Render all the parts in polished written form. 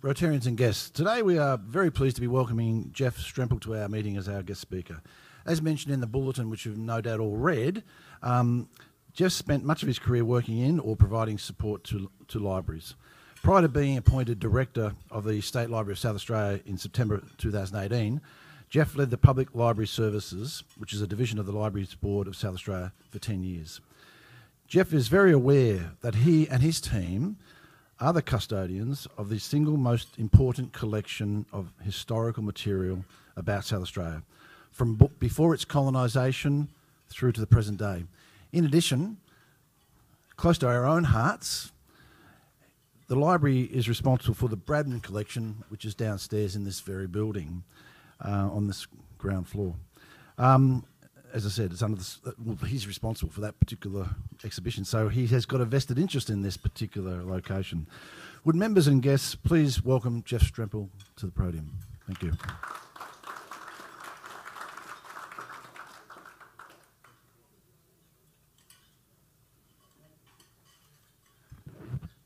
Rotarians and guests, today we are very pleased to be welcoming Geoff Strempel to our meeting as our guest speaker. As mentioned in the bulletin, which you've no doubt all read, Geoff spent much of his career working in or providing support to libraries. Prior to being appointed Director of the State Library of South Australia in September 2018, Geoff led the Public Library Services, which is a division of the Libraries Board of South Australia, for 10 years. Geoff is very aware that he and his team are the custodians of the single most important collection of historical material about South Australia, from before its colonisation through to the present day. In addition, close to our own hearts, the library is responsible for the Brandner Collection, which is downstairs in this very building, on this ground floor. As I said, it's under he's responsible for that particular exhibition, so he has got a vested interest in this particular location. Would members and guests please welcome Geoff Strempel to the podium? Thank you.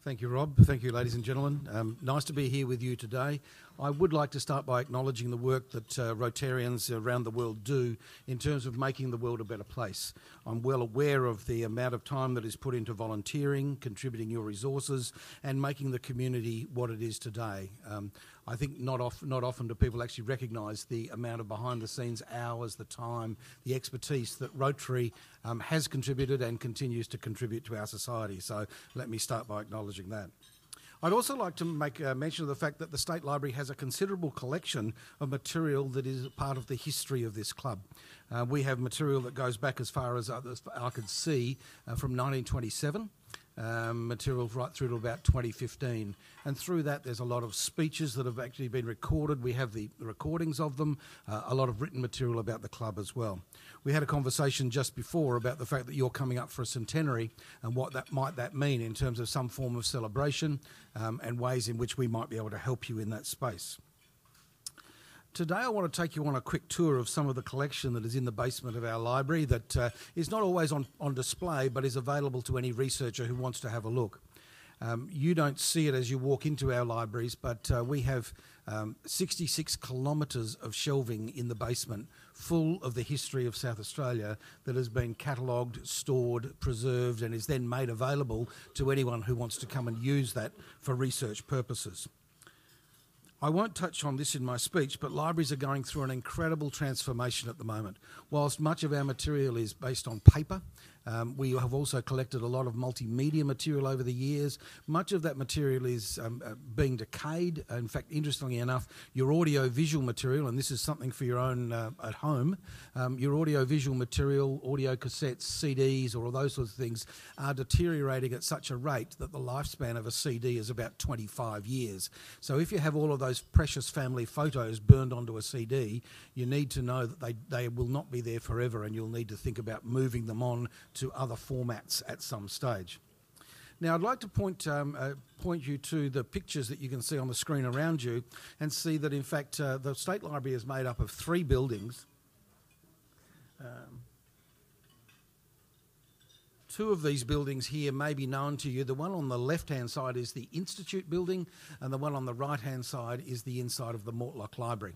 Thank you, Rob. Thank you, ladies and gentlemen. Nice to be here with you today. I would like to start by acknowledging the work that Rotarians around the world do in terms of making the world a better place. I'm well aware of the amount of time that is put into volunteering, contributing your resources, and making the community what it is today. I think not often do people actually recognise the amount of behind-the-scenes hours, the time, the expertise that Rotary has contributed and continues to contribute to our society. So let me start by acknowledging that. I'd also like to make mention of the fact that the State Library has a considerable collection of material that is part of the history of this club. We have material that goes back as far as I could see from 1927. Material right through to about 2015, and through that there's a lot of speeches that have actually been recorded. We have the recordings of them, a lot of written material about the club as well. We had a conversation just before about the fact that you're coming up for a centenary and what that might mean in terms of some form of celebration and ways in which we might be able to help you in that space. Today I want to take you on a quick tour of some of the collection that is in the basement of our library that is not always on display but is available to any researcher who wants to have a look. You don't see it as you walk into our libraries, but we have 66 kilometres of shelving in the basement full of the history of South Australia that has been catalogued, stored, preserved and is then made available to anyone who wants to come and use that for research purposes. I won't touch on this in my speech, but libraries are going through an incredible transformation at the moment. Whilst much of our material is based on paper, we have also collected a lot of multimedia material over the years. Much of that material is being decayed. In fact, interestingly enough, your audio-visual material, and this is something for your own at home, your audio-visual material, audio cassettes, CDs, or all those sorts of things are deteriorating at such a rate that the lifespan of a CD is about 25 years. So if you have all of those precious family photos burned onto a CD, you need to know that they will not be there forever, and you'll need to think about moving them on to other formats at some stage. Now, I'd like to point you to the pictures that you can see on the screen around you and see that, in fact, the State Library is made up of 3 buildings. 2 of these buildings here may be known to you. The one on the left-hand side is the Institute building, and the one on the right-hand side is the inside of the Mortlock Library.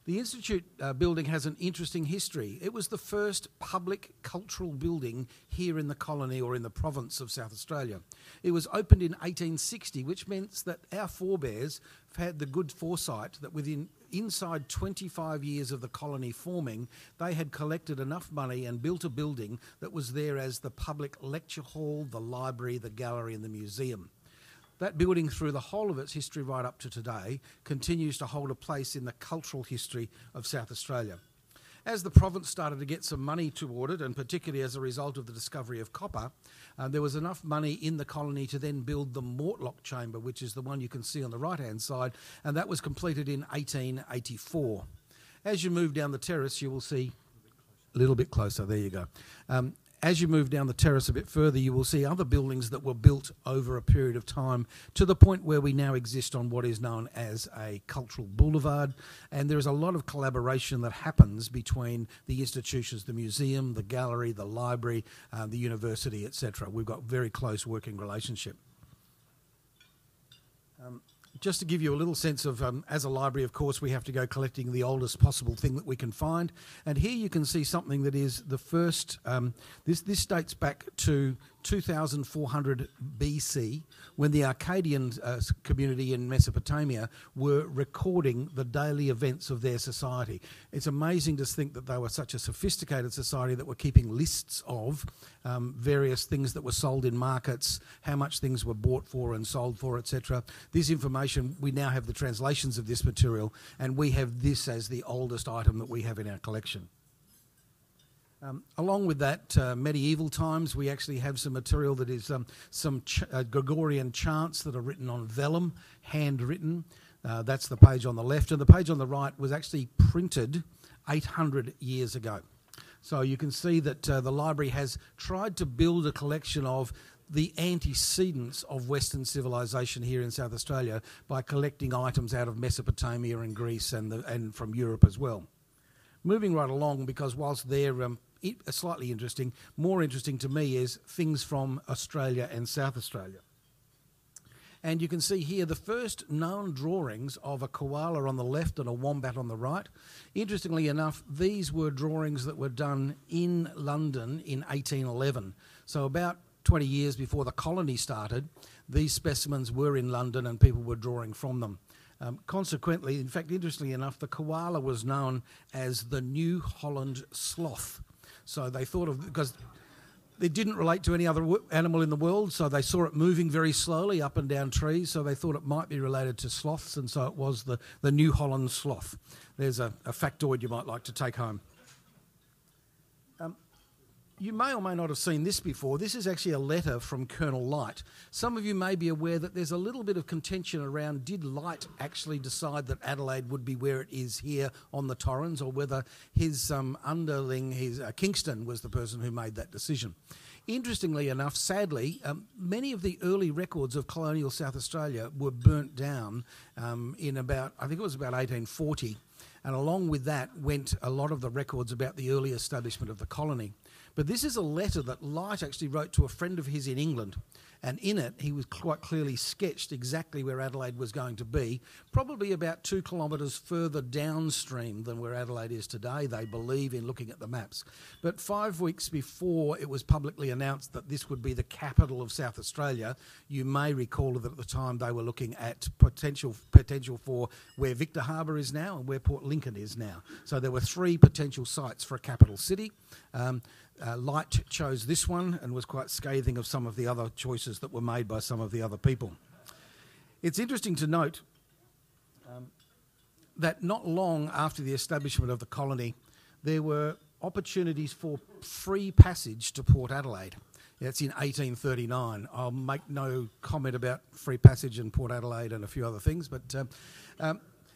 The Institute building has an interesting history. It was the first public cultural building here in the colony or in the province of South Australia. It was opened in 1860, which means that our forebears had the good foresight that inside 25 years of the colony forming, they had collected enough money and built a building that was there as the public lecture hall, the library, the gallery and the museum. That building, through the whole of its history right up to today, continues to hold a place in the cultural history of South Australia. As the province started to get some money toward it, and particularly as a result of the discovery of copper, there was enough money in the colony to then build the Mortlock Chamber, which is the one you can see on the right-hand side, and that was completed in 1884. As you move down the terrace, you will see... A little bit closer, there you go. As you move down the terrace a bit further, you will see other buildings that were built over a period of time to the point where we now exist on what is known as a cultural boulevard. And there is a lot of collaboration that happens between the institutions, the museum, the gallery, the library, the university, etc. We've got very close working relationship. Just to give you a little sense of, as a library, of course, we have to go collecting the oldest possible thing that we can find. And here you can see something that is the first, this dates back to 2400 BC, when the Akkadian community in Mesopotamia were recording the daily events of their society. It's amazing to think that they were such a sophisticated society that were keeping lists of various things that were sold in markets, how much things were bought for and sold for, etc. This information, we now have the translations of this material, and we have this as the oldest item that we have in our collection. Along with that, medieval times, we actually have some material that is some Gregorian chants that are written on vellum, handwritten. That's the page on the left. And the page on the right was actually printed 800 years ago. So you can see that the library has tried to build a collection of the antecedents of Western civilization here in South Australia by collecting items out of Mesopotamia and Greece and from Europe as well. Moving right along, because whilst they're slightly interesting, more interesting to me is things from Australia and South Australia. And you can see here the first known drawings of a koala on the left and a wombat on the right. Interestingly enough, these were drawings that were done in London in 1811. So about 20 years before the colony started, these specimens were in London and people were drawing from them. Consequently, in fact, interestingly enough, the koala was known as the New Holland Sloth. So they thought of, because it didn't relate to any other animal in the world, so they saw it moving very slowly up and down trees, so they thought it might be related to sloths, and so it was the New Holland Sloth. There's a factoid you might like to take home. You may or may not have seen this before. This is actually a letter from Colonel Light. Some of you may be aware that there's a little bit of contention around, did Light actually decide that Adelaide would be where it is here on the Torrens, or whether his underling, Kingston, was the person who made that decision. Interestingly enough, sadly, many of the early records of colonial South Australia were burnt down in about, I think it was about 1840, and along with that went a lot of the records about the early establishment of the colony. But this is a letter that Light actually wrote to a friend of his in England, and in it he was quite clearly sketched exactly where Adelaide was going to be, probably about 2 kilometres further downstream than where Adelaide is today, they believe, in looking at the maps. But 5 weeks before it was publicly announced that this would be the capital of South Australia, you may recall that at the time they were looking at potential for where Victor Harbour is now and where Port Lincoln is now. So there were 3 potential sites for a capital city. Light chose this one and was quite scathing of some of the other choices that were made by some of the other people. It's interesting to note that not long after the establishment of the colony, there were opportunities for free passage to Port Adelaide. That's in 1839. I'll make no comment about free passage in Port Adelaide and a few other things, but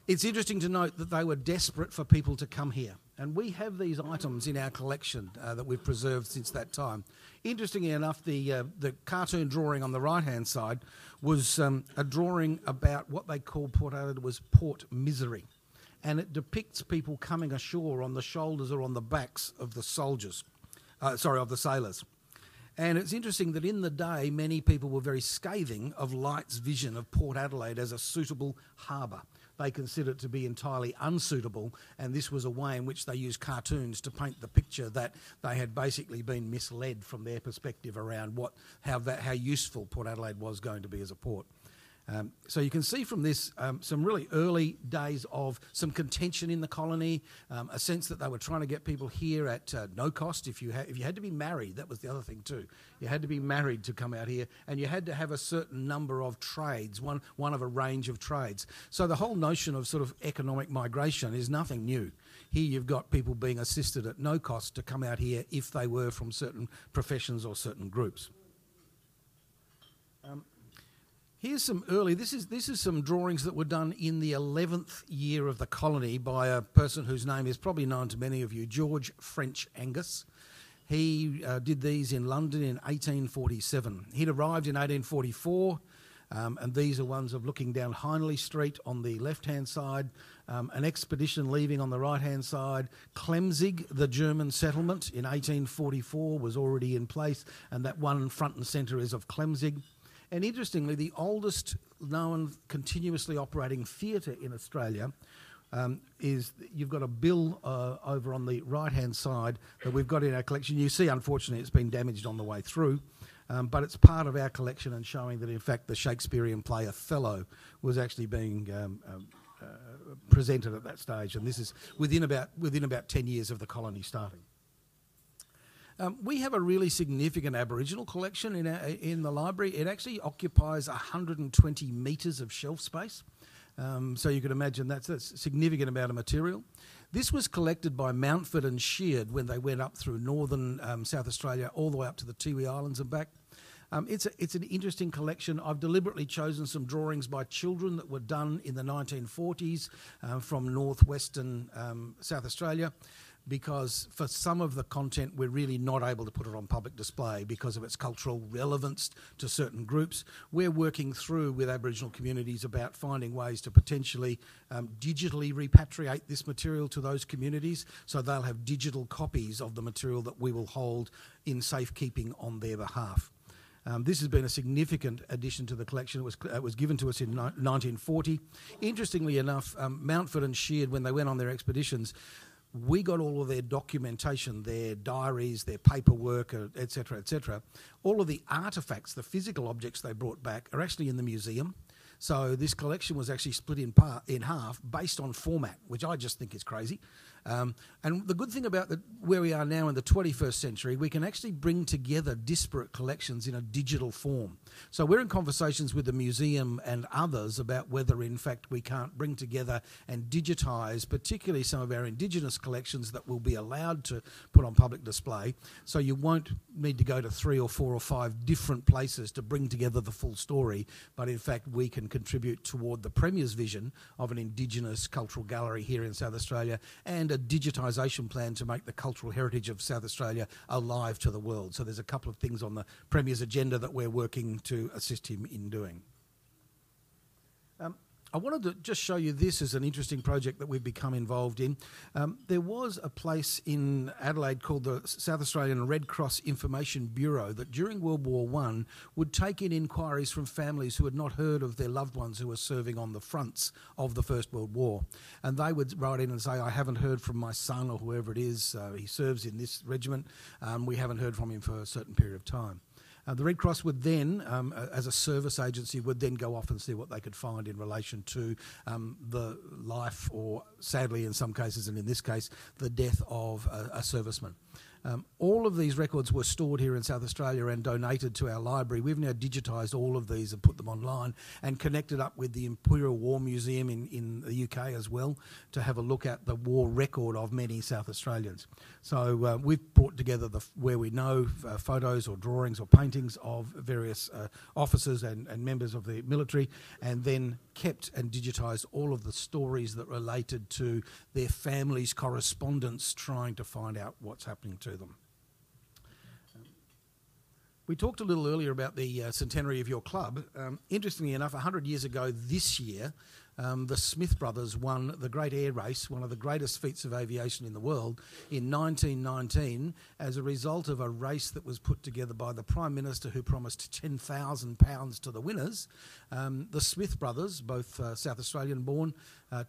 it's interesting to note that they were desperate for people to come here. And we have these items in our collection that we've preserved since that time. Interestingly enough, the cartoon drawing on the right-hand side was a drawing about what they called Port Adelaide was Port Misery. And it depicts people coming ashore on the shoulders or on the backs of the soldiers, of the sailors. And it's interesting that in the day, many people were very scathing of Light's vision of Port Adelaide as a suitable harbour. They considered it to be entirely unsuitable, and this was a way in which they used cartoons to paint the picture that they had basically been misled from their perspective around how useful Port Adelaide was going to be as a port. So you can see from this some really early days of some contention in the colony, a sense that they were trying to get people here at no cost. If you had to be married, that was the other thing too. You had to be married to come out here, and you had to have a certain number of trades, one of a range of trades. So the whole notion of sort of economic migration is nothing new. Here you've got people being assisted at no cost to come out here if they were from certain professions or certain groups. Here's some early, this is some drawings that were done in the 11th year of the colony by a person whose name is probably known to many of you, George French Angus. He did these in London in 1847. He'd arrived in 1844, and these are ones of looking down Hindley Street on the left-hand side, an expedition leaving on the right-hand side. Clemzig, the German settlement in 1844, was already in place, and that one front and centre is of Clemzig. And interestingly, the oldest known continuously operating theatre in Australia is, you've got a bill over on the right-hand side that we've got in our collection. You see, unfortunately, it's been damaged on the way through, but it's part of our collection and showing that, in fact, the Shakespearean play Othello was actually being presented at that stage, and this is within about 10 years of the colony starting. We have a really significant Aboriginal collection in the library. It actually occupies 120 metres of shelf space. So you can imagine that's a significant amount of material. This was collected by Mountford and Sheard when they went up through northern South Australia all the way up to the Tiwi Islands and back. It's an interesting collection. I've deliberately chosen some drawings by children that were done in the 1940s from northwestern South Australia, because for some of the content we're really not able to put it on public display because of its cultural relevance to certain groups. We're working through with Aboriginal communities about finding ways to potentially digitally repatriate this material to those communities, so they'll have digital copies of the material that we will hold in safekeeping on their behalf. This has been a significant addition to the collection. It was given to us in 1940. Interestingly enough, Mountford and Sheard, when they went on their expeditions, we got all of their documentation, their diaries, their paperwork, etc., etc. All of the artefacts, the physical objects they brought back, are actually in the museum. So this collection was actually split in half based on format, which I just think is crazy. And the good thing about where we are now in the 21st century, we can actually bring together disparate collections in a digital form. So we're in conversations with the museum and others about whether, in fact, we can't bring together and digitise particularly some of our Indigenous collections that will be allowed to put on public display. So you won't need to go to 3 or 4 or 5 different places to bring together the full story, but in fact we can contribute toward the Premier's vision of an Indigenous cultural gallery here in South Australia, and a digitisation plan to make the cultural heritage of South Australia alive to the world. So there's a couple of things on the Premier's agenda that we're working to assist him in doing. I wanted to just show you this as an interesting project that we've become involved in. There was a place in Adelaide called the South Australian Red Cross Information Bureau that during World War I would take in inquiries from families who had not heard of their loved ones who were serving on the fronts of the First World War. And they would write in and say, I haven't heard from my son or whoever it is, he serves in this regiment, we haven't heard from him for a certain period of time. The Red Cross would then, as a service agency, would then go off and see what they could find in relation to the life, or sadly in some cases, and in this case, the death of a serviceman. All of these records were stored here in South Australia and donated to our library. We've now digitised all of these and put them online and connected up with the Imperial War Museum in the UK as well to have a look at the war record of many South Australians. So we've brought together where we know photos or drawings or paintings of various officers and members of the military, and then kept and digitised all of the stories that related to their families' correspondence trying to find out what's happening to them. We talked a little earlier about the centenary of your club. Interestingly enough, 100 years ago this year, the Smith brothers won the Great Air Race, one of the greatest feats of aviation in the world, in 1919 as a result of a race that was put together by the Prime Minister, who promised £10,000 to the winners. The Smith brothers, both South Australian born,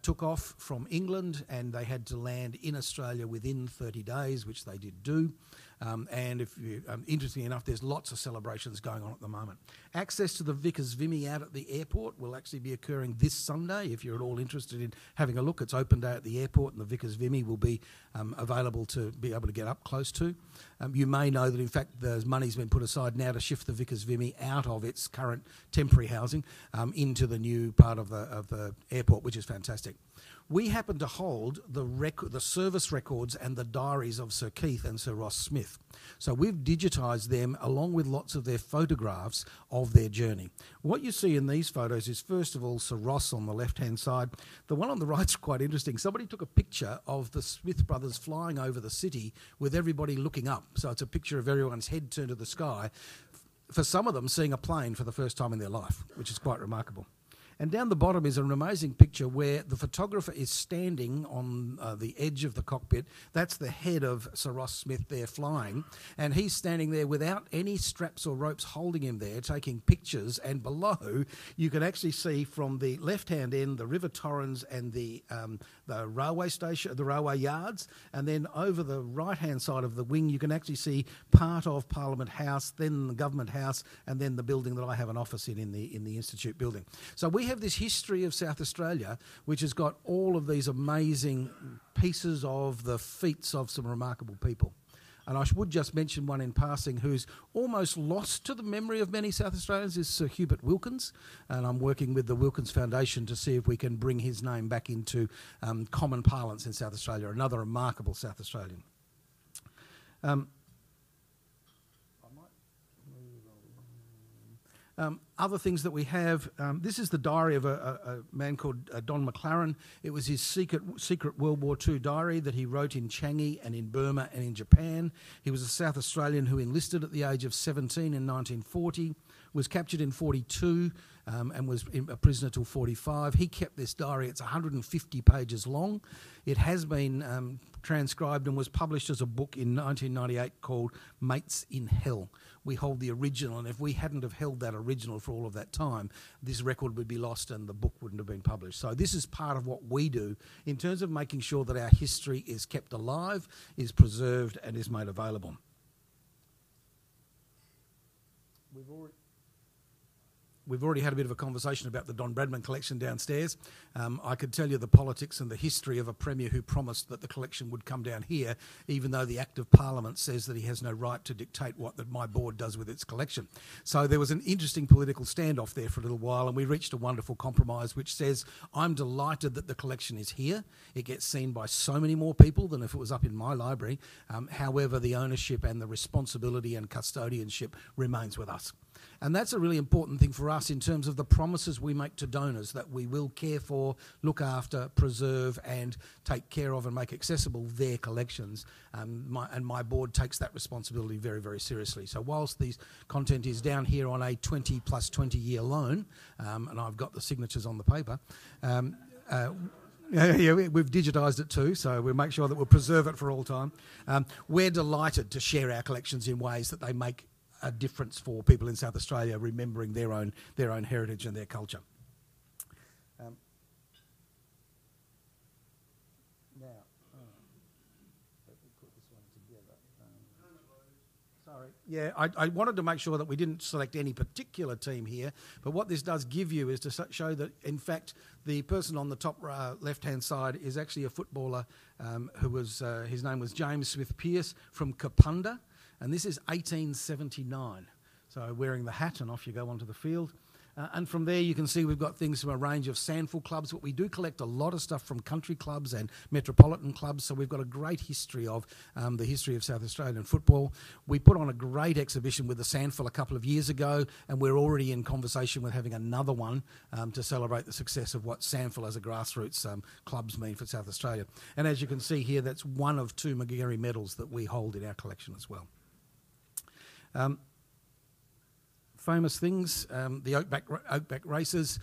took off from England, and they had to land in Australia within 30 days, which they did do. And if you, interestingly enough, there's lots of celebrations going on at the moment. Access to the Vickers Vimy out at the airport will actually be occurring this Sunday. If you're at all interested in having a look, it's open day at the airport, and the Vickers Vimy will be available to be able to get up close to. You may know that, in fact, there's money's been put aside now to shift the Vickers Vimy out of its current temporary housing into the new part of the airport, which is fantastic. We happen to hold the service records and the diaries of Sir Keith and Sir Ross Smith. So we've digitised them along with lots of their photographs of their journey. What you see in these photos is, first of all, Sir Ross on the left-hand side. The one on the right's quite interesting. Somebody took a picture of the Smith brothers flying over the city with everybody looking up. So it's a picture of everyone's head turned to the sky. For some of them, seeing a plane for the first time in their life, which is quite remarkable. And down the bottom is an amazing picture where the photographer is standing on the edge of the cockpit. That's the head of Sir Ross Smith there flying. And he's standing there without any straps or ropes holding him there, taking pictures. And below, you can actually see from the left-hand end the River Torrens and the railway station, the railway yards. And then over the right-hand side of the wing, you can actually see part of Parliament House, then the Government House, and then the building that I have an office in the Institute building. So we have this history of South Australia, which has got all of these amazing pieces of the feats of some remarkable people. And I would just mention one in passing who's almost lost to the memory of many South Australians is Sir Hubert Wilkins. And I'm working with the Wilkins Foundation to see if we can bring his name back into common parlance in South Australia, another remarkable South Australian. Other things that we have, this is the diary of a man called Don Mclaren. It was his secret World War II diary that he wrote in Changi and in Burma and in Japan. He was a South Australian who enlisted at the age of 17 in 1940, was captured in 42 and was a prisoner till 45. He kept this diary. It's 150 pages long. It has been transcribed and was published as a book in 1998 called Mates in Hell. We hold the original, and if we hadn't have held that original for all of that time, this record would be lost and the book wouldn't have been published. So this is part of what we do in terms of making sure that our history is kept alive, is preserved, and is made available. We've already had a bit of a conversation about the Don Brandner Collection downstairs. I could tell you the politics and the history of a Premier who promised that the collection would come down here, even though the Act of Parliament says that he has no right to dictate what that my board does with its collection. So there was an interesting political standoff there for a little while, and we reached a wonderful compromise which says, I'm delighted that the collection is here. It gets seen by so many more people than if it was up in my library. However, the ownership and the responsibility and custodianship remains with us. And that's a really important thing for us in terms of the promises we make to donors that we will care for, look after, preserve and take care of and make accessible their collections. My board takes that responsibility very, very seriously. So whilst the content is down here on a 20 plus 20 year loan, and I've got the signatures on the paper, yeah, we've digitised it too, so we'll make sure that we'll preserve it for all time. We're delighted to share our collections in ways that they make a difference for people in South Australia, remembering their own heritage and their culture. Now, let me put this one together. Sorry. Yeah, I wanted to make sure that we didn't select any particular team here, but what this does give you is to show that, in fact, the person on the top left-hand side is actually a footballer who was, his name was James Smith Pearce from Kapunda. And this is 1879. So wearing the hat and off you go onto the field. And from there you can see we've got things from a range of sandful clubs, but we do collect a lot of stuff from country clubs and metropolitan clubs. So we've got a great history of the history of South Australian football. We put on a great exhibition with the sandful a couple of years ago, and we're already in conversation with having another one to celebrate the success of what sandful as a grassroots clubs mean for South Australia. And as you can see here, that's one of 2 Mclaren medals that we hold in our collection as well. Famous things, the Oakback races.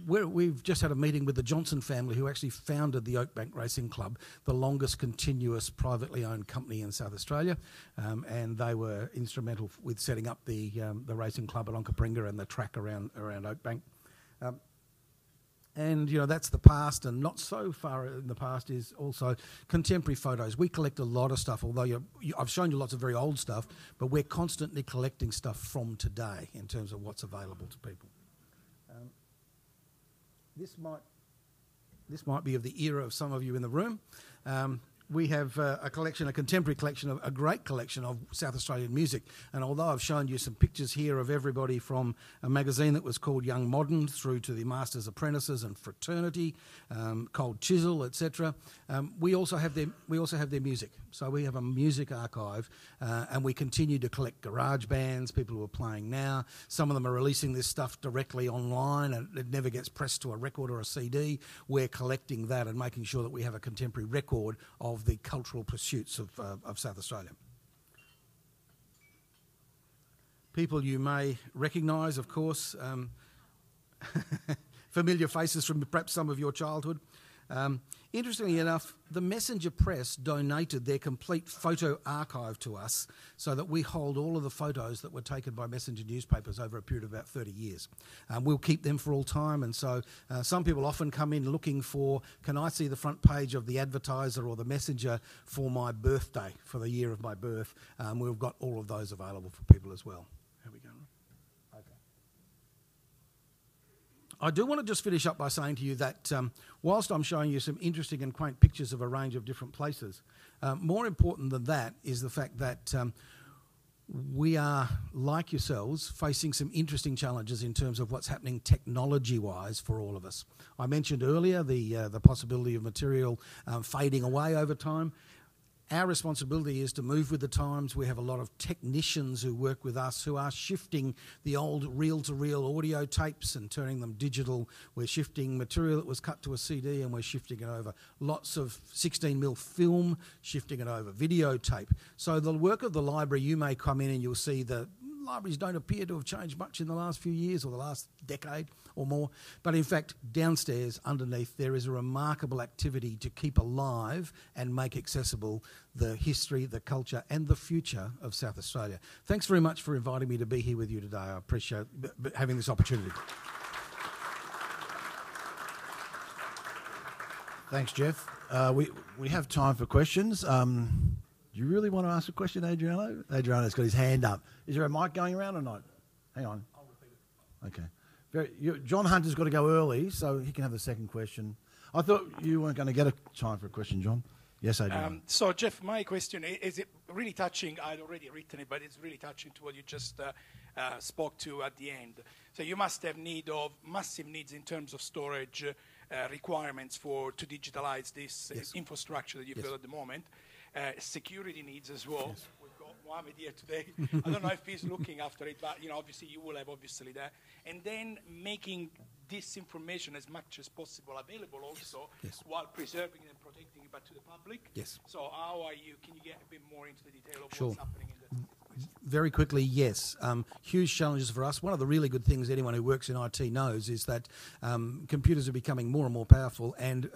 We've just had a meeting with the Johnson family, who actually founded the Oakback Racing Club, the longest continuous privately owned company in South Australia, and they were instrumental with setting up the racing club at Onkapringa and the track around Oakbank. And, you know, that's the past, and not so far in the past is also contemporary photos. We collect a lot of stuff, although I've shown you lots of very old stuff, but we're constantly collecting stuff from today in terms of what's available to people. This might be of the era of some of you in the room. We have a contemporary collection, a great collection of South Australian music. And although I've shown you some pictures here of everybody from a magazine that was called Young Modern through to the Masters Apprentices and Fraternity, Cold Chisel, etc., we also have their music. So we have a music archive, and we continue to collect garage bands, people who are playing now. Some of them are releasing this stuff directly online, and it never gets pressed to a record or a CD. We're collecting that and making sure that we have a contemporary record of the cultural pursuits of South Australia. People you may recognise, of course. familiar faces from perhaps some of your childhood. Interestingly enough, the Messenger Press donated their complete photo archive to us so that we hold all of the photos that were taken by Messenger newspapers over a period of about 30 years. We'll keep them for all time, and so some people often come in looking for, can I see the front page of the Advertiser or the Messenger for my birthday, for the year of my birth? We've got all of those available for people as well. How are we going? I do want to just finish up by saying to you that whilst I'm showing you some interesting and quaint pictures of a range of different places, more important than that is the fact that we are, like yourselves, facing some interesting challenges in terms of what's happening technology-wise for all of us. I mentioned earlier the possibility of material fading away over time. Our responsibility is to move with the times. We have a lot of technicians who work with us who are shifting the old reel-to-reel audio tapes and turning them digital. We're shifting material that was cut to a CD and we're shifting it over. Lots of 16mm film, shifting it over. Videotape. So the work of the library, you may come in and you'll see the libraries don't appear to have changed much in the last few years or the last decade or more. But in fact, downstairs, underneath, there is a remarkable activity to keep alive and make accessible the history, the culture and the future of South Australia. Thanks very much for inviting me to be here with you today. I appreciate having this opportunity. Thanks, Geoff. We have time for questions. Do you really want to ask a question, Adriano? Adriano's got his hand up. Is there a mic going around or not? Hang on. I'll repeat it. Okay. John Hunter's got to go early, so he can have the second question. I thought you weren't going to get a time for a question, John. Yes, Adriano. So, Geoff, my question is it really touching? I'd already written it, but it's really touching to what you just spoke to at the end. So you must have massive needs in terms of storage requirements to digitalize this infrastructure that you've got at the moment. Security needs as well. Yes. We've got Mohammed here today. I don't know if he's looking after it, but obviously you will have that. And then making this information as much as possible available also, while preserving and protecting it back to the public. Yes. So how are you? Can you get a bit more into the detail of Sure. what's happening in the Very quickly, yes. Huge challenges for us. One of the really good things anyone who works in IT knows is that computers are becoming more and more powerful and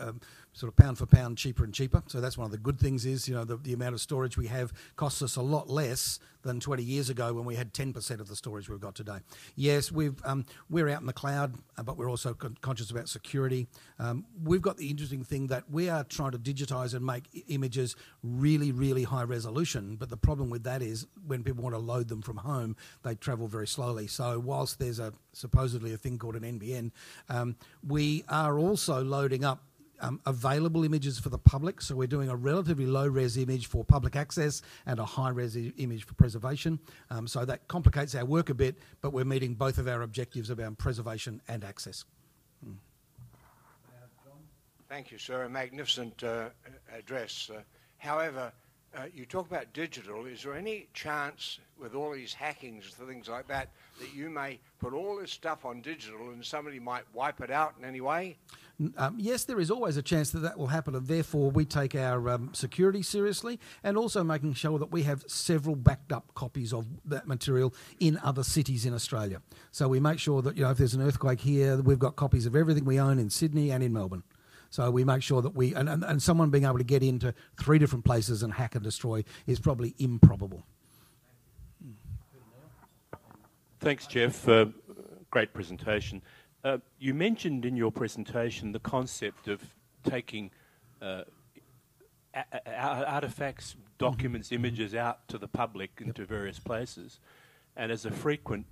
sort of pound for pound cheaper and cheaper. So that's one of the good things is, the amount of storage we have costs us a lot less than 20 years ago when we had 10% of the storage we've got today. Yes, we're out in the cloud, but we're also conscious about security. We've got the interesting thing that we are trying to digitise and make images really, really high resolution. But the problem with that is when people want to load them from home, they travel very slowly. So whilst there's supposedly a thing called an NBN, we are also loading up available images for the public. So we're doing a relatively low-res image for public access and a high-res image for preservation. So that complicates our work a bit, but we're meeting both of our objectives around preservation and access. Thank you, sir. A magnificent address. However, you talk about digital. Is there any chance with all these hackings and things like that that you may put all this stuff on digital and somebody might wipe it out in any way? Yes, there is always a chance that will happen, and therefore we take our security seriously and also making sure that we have several backed up copies of that material in other cities in Australia. So we make sure that if there's an earthquake here, we've got copies of everything we own in Sydney and in Melbourne. So we make sure that and someone being able to get into 3 different places and hack and destroy is probably improbable. Thanks, Geoff. Great presentation. You mentioned in your presentation the concept of taking artefacts, documents, images out to the public into various places. And as a frequent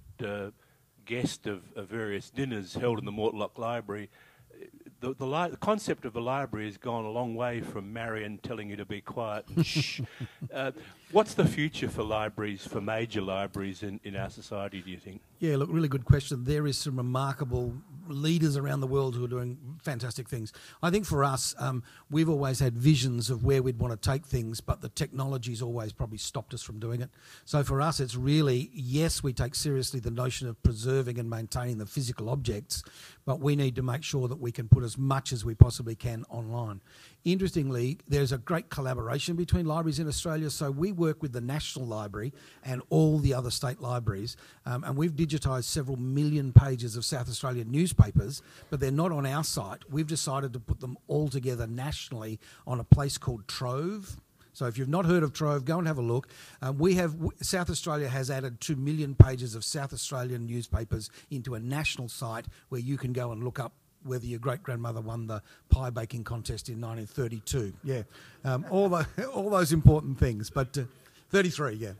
guest of various dinners held in the Mortlock Library, the concept of the library has gone a long way from Marion telling you to be quiet and shh. What's the future for libraries, for major libraries in our society, do you think? Yeah, look, really good question. There is some remarkable leaders around the world who are doing fantastic things. I think for us, we've always had visions of where we'd want to take things, but the technology's always probably stopped us from doing it. So for us, it's really, yes, we take seriously the notion of preserving and maintaining the physical objects, but we need to make sure that we can put as much as we possibly can online. Interestingly, there's a great collaboration between libraries in Australia. So we work with the National Library and all the other state libraries, and we've digitised several million pages of South Australian newspapers, but they're not on our site. We've decided to put them all together nationally on a place called Trove. So if you've not heard of Trove, go and have a look. South Australia has added 2 million pages of South Australian newspapers into a national site where you can go and look up whether your great-grandmother won the pie baking contest in 1932. Yeah, all those important things. But 33, yeah.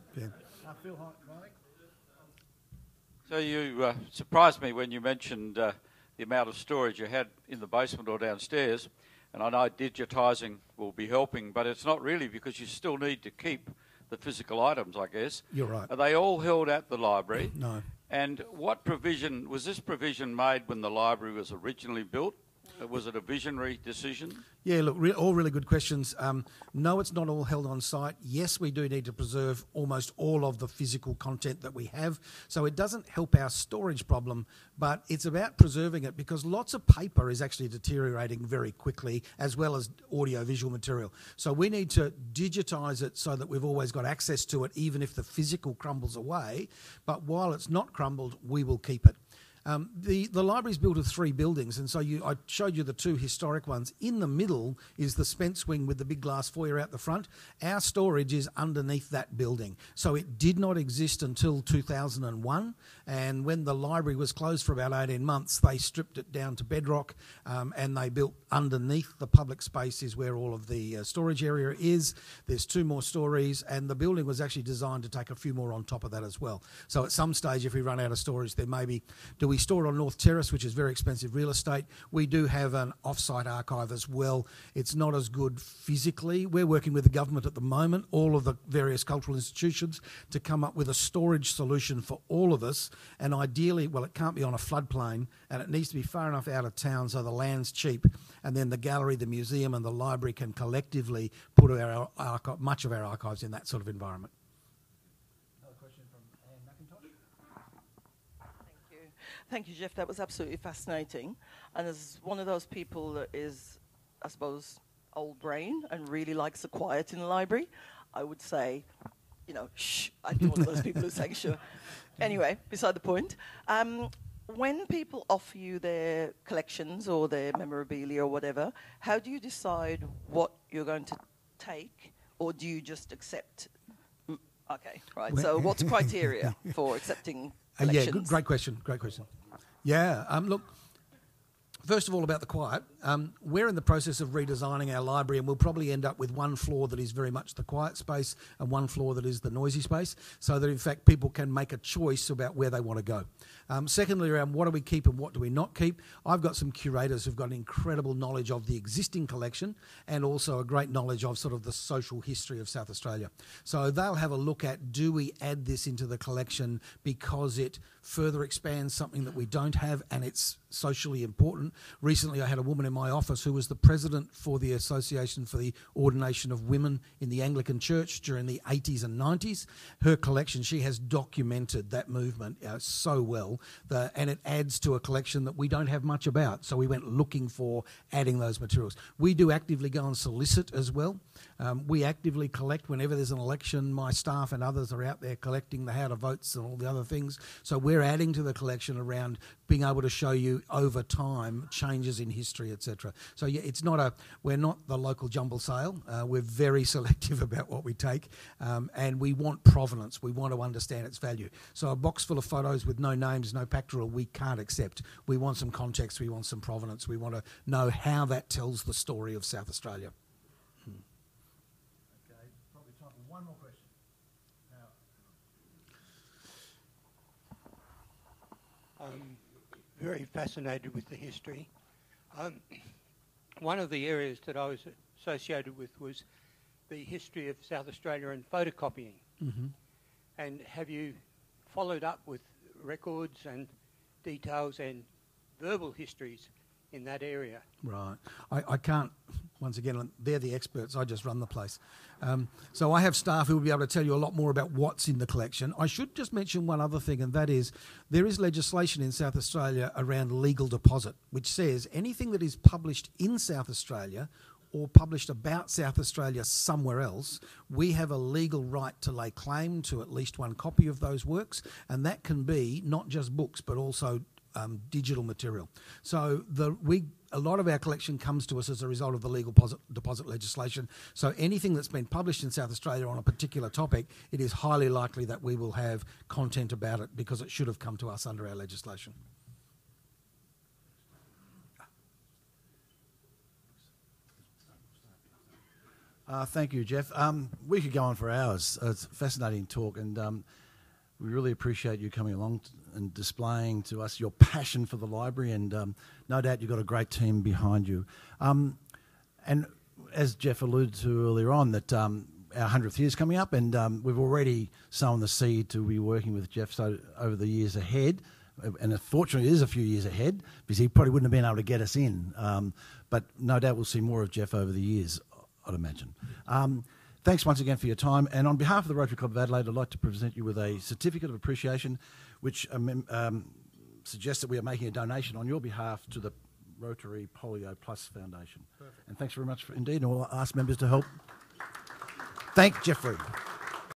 So you surprised me when you mentioned the amount of storage you had in the basement or downstairs. And I know digitising will be helping, but it's not really, because you still need to keep the physical items, I guess. You're right. Are they all held at the library? No. And what provision, was this provision made when the library was originally built? Was it a visionary decision? Yeah, look, all really good questions. No, it's not all held on site. Yes, we do need to preserve almost all of the physical content that we have. So it doesn't help our storage problem, but it's about preserving it, because lots of paper is actually deteriorating very quickly, as well as audio-visual material. So we need to digitise it so that we've always got access to it, even if the physical crumbles away. But while it's not crumbled, we will keep it. The library's built of 3 buildings, and so I showed you the 2 historic ones. In the middle is the Spence wing with the big glass foyer out the front. Our storage is underneath that building. So it did not exist until 2001, and when the library was closed for about 18 months, they stripped it down to bedrock, and they built underneath the public space is where all of the storage area is. There's 2 more stories, and the building was actually designed to take a few more on top of that as well. So at some stage, if we run out of storage, there may be... We store it on North Terrace, which is very expensive real estate. We do have an off-site archive as well. It's not as good physically. We're working with the government at the moment, all of the various cultural institutions, to come up with a storage solution for all of us. And ideally, well, it can't be on a floodplain, and it needs to be far enough out of town so the land's cheap. And then the gallery, the museum and the library can collectively put much of our archives in that sort of environment. Thank you, Geoff. That was absolutely fascinating. And as one of those people that is, I suppose, old brain and really likes the quiet in the library, I would say, shh. I'd be one of those people who say shh. Anyway, beside the point. When people offer you their collections or their memorabilia or whatever, how do you decide what you're going to take, or do you just accept? Okay, right. So what's criteria for accepting collections? Yeah, great question. Yeah, look, first of all, about the quiet. We're in the process of redesigning our library, and we'll probably end up with one floor that is very much the quiet space and one floor that is the noisy space, so that, in fact, people can make a choice about where they want to go. Secondly, around what do we keep and what do we not keep, I've got some curators who've got an incredible knowledge of the existing collection and also a great knowledge of sort of the social history of South Australia. So they'll have a look at, do we add this into the collection because it further expands something that we don't have and it's socially important. Recently I had a woman in my office who was the president for the Association for the Ordination of Women in the Anglican Church during the 80s and 90s. Her collection, she has documented that movement so well, and it adds to a collection that we don't have much about. So we went looking for adding those materials. We do actively go and solicit as well. We actively collect whenever there's an election. My staff and others are out there collecting the how to votes and all the other things. So we're adding to the collection around being able to show you over time changes in history, etc. So yeah, we're not the local jumble sale. We're very selective about what we take, and we want provenance. We want to understand its value. So a box full of photos with no names, no pactoral, we can't accept. We want some context. We want some provenance. We want to know how that tells the story of South Australia. Okay, probably time for one more question. Very fascinated with the history. One of the areas that I was associated with was the history of South Australia and photocopying. Mm-hmm. And have you followed up with records and details and verbal histories in that area? Right. I can't, once again, they're the experts, I just run the place. So I have staff who will be able to tell you a lot more about what's in the collection. I should just mention one other thing, and that is there is legislation in South Australia around legal deposit, which says anything that is published in South Australia or published about South Australia somewhere else, we have a legal right to lay claim to at least one copy of those works, and that can be not just books but also digital material. So a lot of our collection comes to us as a result of the legal deposit legislation. So anything that's been published in South Australia on a particular topic, it is highly likely that we will have content about it because it should have come to us under our legislation. Thank you, Geoff. We could go on for hours. It's a fascinating talk, and we really appreciate you coming along and displaying to us your passion for the library, and no doubt you've got a great team behind you. And as Geoff alluded to earlier on, that our 100th year is coming up, and we've already sown the seed to be working with Geoff over the years ahead. And unfortunately, it is a few years ahead because he probably wouldn't have been able to get us in. But no doubt we'll see more of Geoff over the years, I'd imagine. Thanks once again for your time. And on behalf of the Rotary Club of Adelaide, I'd like to present you with a certificate of appreciation which suggests that we are making a donation on your behalf to the Rotary Polio Plus Foundation. Perfect. And thanks very much indeed, and we'll ask members to help. Thank Jeffrey.